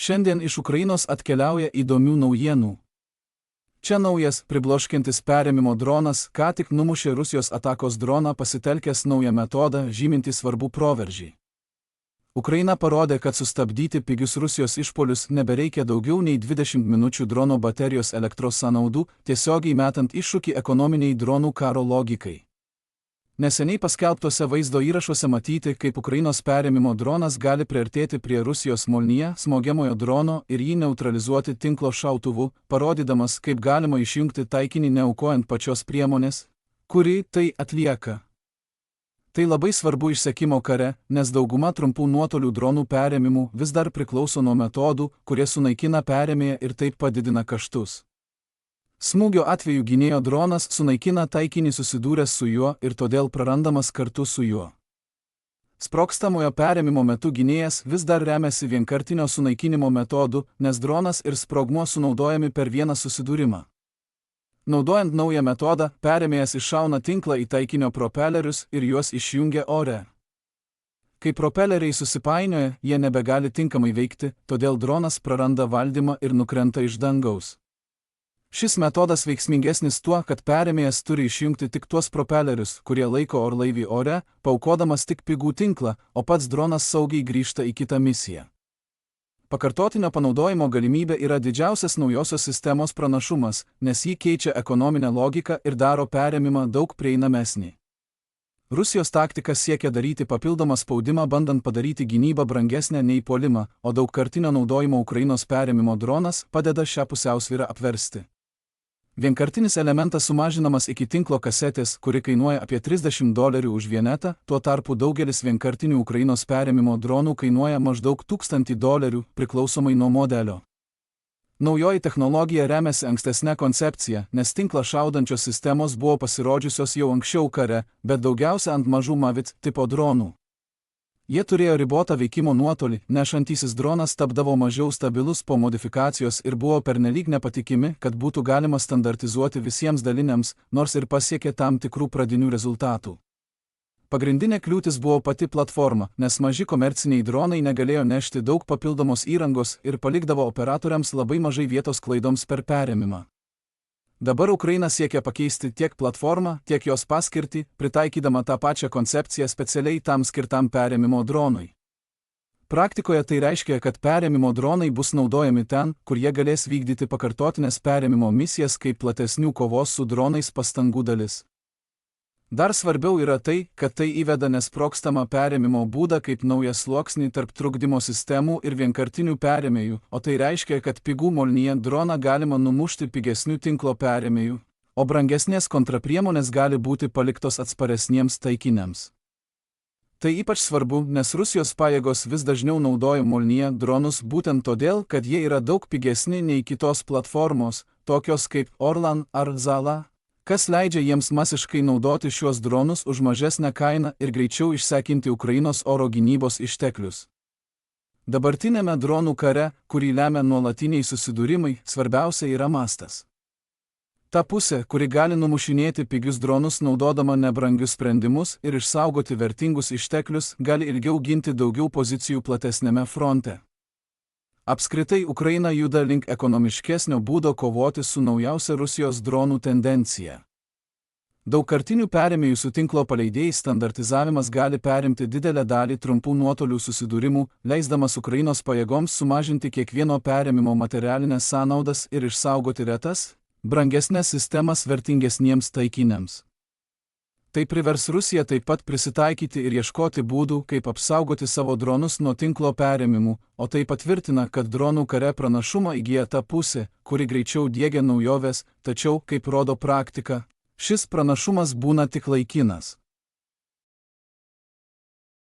Šiandien iš Ukrainos atkeliauja įdomių naujienų. Čia naujas, pribloškiantis perėmimo dronas ką tik numušė Rusijos atakos droną pasitelkęs naują metodą, žymintį svarbų proveržį. Ukraina parodė, kad sustabdyti pigius Rusijos išpuolius nebereikia daugiau nei 20 minučių drono baterijos elektros sąnaudų, tiesiogiai metant iššūkį ekonominiai dronų karo logikai. Neseniai paskelbtuose vaizdo įrašuose matyti, kaip Ukrainos perėmimo dronas gali priartėti prie Rusijos Molnyje smogiamojo drono ir jį neutralizuoti tinklo šautuvu, parodydamas, kaip galima išjungti taikinį neaukojant pačios priemonės, kuri tai atlieka. Tai labai svarbu išsekimo kare, nes dauguma trumpų nuotolių dronų perėmimų vis dar priklauso nuo metodų, kurie sunaikina perėmėją ir taip padidina kaštus. Smūgio atveju gynėjo dronas sunaikina taikinį susidūręs su juo ir todėl prarandamas kartu su juo. Sprogstamojo perėmimo metu gynėjas vis dar remiasi vienkartinio sunaikinimo metodu, nes dronas ir sprogmuo sunaudojami per vieną susidūrimą. Naudojant naują metodą, perėmėjas iššauna tinklą į taikinio propelerius ir juos išjungia ore. Kai propeleriai susipainioja, jie nebegali tinkamai veikti, todėl dronas praranda valdymą ir nukrenta iš dangaus. Šis metodas veiksmingesnis tuo, kad perėmėjas turi išjungti tik tuos propelerius, kurie laiko orlaivį ore, paaukodamas tik pigų tinklą, o pats dronas saugiai grįžta į kitą misiją. Pakartotinio panaudojimo galimybė yra didžiausias naujosios sistemos pranašumas, nes jį keičia ekonominę logiką ir daro perėmimą daug prieinamesnį. Rusijos taktika siekia daryti papildomą spaudimą bandant padaryti gynybą brangesnę nei puolimą, o daugkartinio naudojimo Ukrainos perėmimo dronas padeda šią pusiausvyrą apversti. Vienkartinis elementas sumažinamas iki tinklo kasetės, kuri kainuoja apie $30 už vienetą, tuo tarpu daugelis vienkartinių Ukrainos perėmimo dronų kainuoja maždaug $1000 priklausomai nuo modelio. Naujoji technologija remiasi ankstesnė koncepcija, nes tinklą šaudančios sistemos buvo pasirodžiusios jau anksčiau kare, bet daugiausia ant mažų Mavic tipo dronų. Jie turėjo ribotą veikimo nuotolį, nešantysis dronas tapdavo mažiau stabilus po modifikacijos ir buvo pernelyg nepatikimi, kad būtų galima standartizuoti visiems daliniams, nors ir pasiekė tam tikrų pradinių rezultatų. Pagrindinė kliūtis buvo pati platforma, nes maži komerciniai dronai negalėjo nešti daug papildomos įrangos ir palikdavo operatoriams labai mažai vietos klaidoms per perėmimą. Dabar Ukraina siekia pakeisti tiek platformą, tiek jos paskirtį, pritaikydama tą pačią koncepciją specialiai tam skirtam perėmimo dronui. Praktikoje tai reiškia, kad perėmimo dronai bus naudojami ten, kur jie galės vykdyti pakartotinės perėmimo misijas kaip platesnių kovos su dronais pastangų dalis. Dar svarbiau yra tai, kad tai įveda nesprogstamą perėmimo būdą kaip naują sluoksnį tarp trukdymo sistemų ir vienkartinių perėmėjų, o tai reiškia, kad pigų Molnyje droną galima numušti pigesnių tinklo perėmėjų, o brangesnės kontrapriemonės gali būti paliktos atsparesniems taikiniams. Tai ypač svarbu, nes Rusijos pajėgos vis dažniau naudoja Molnyje dronus būtent todėl, kad jie yra daug pigesni nei kitos platformos, tokios kaip Orlan ar Zala, kas leidžia jiems masiškai naudoti šiuos dronus už mažesnę kainą ir greičiau išsekinti Ukrainos oro gynybos išteklius. Dabartinėme dronų kare, kurį lemia nuolatiniai susidūrimai, svarbiausia yra mastas. Ta pusė, kuri gali numušinėti pigius dronus naudodama nebrangius sprendimus ir išsaugoti vertingus išteklius, gali ilgiau ginti daugiau pozicijų platesnėme fronte. Apskritai Ukraina juda link ekonomiškesnio būdo kovoti su naujausia Rusijos dronų tendencija. Daugkartinių perėmėjų su tinklo paleidėjais standartizavimas gali perimti didelę dalį trumpų nuotolių susidūrimų, leisdamas Ukrainos pajėgoms sumažinti kiekvieno perėmimo materialinės sąnaudas ir išsaugoti retas, brangesnės sistemas vertingesniems taikiniams. Tai privers Rusiją taip pat prisitaikyti ir ieškoti būdų, kaip apsaugoti savo dronus nuo tinklo perėmimų, o tai patvirtina, kad dronų kare pranašumą įgyja ta pusė, kuri greičiau diegia naujoves, tačiau, kaip rodo praktika, šis pranašumas būna tik laikinas.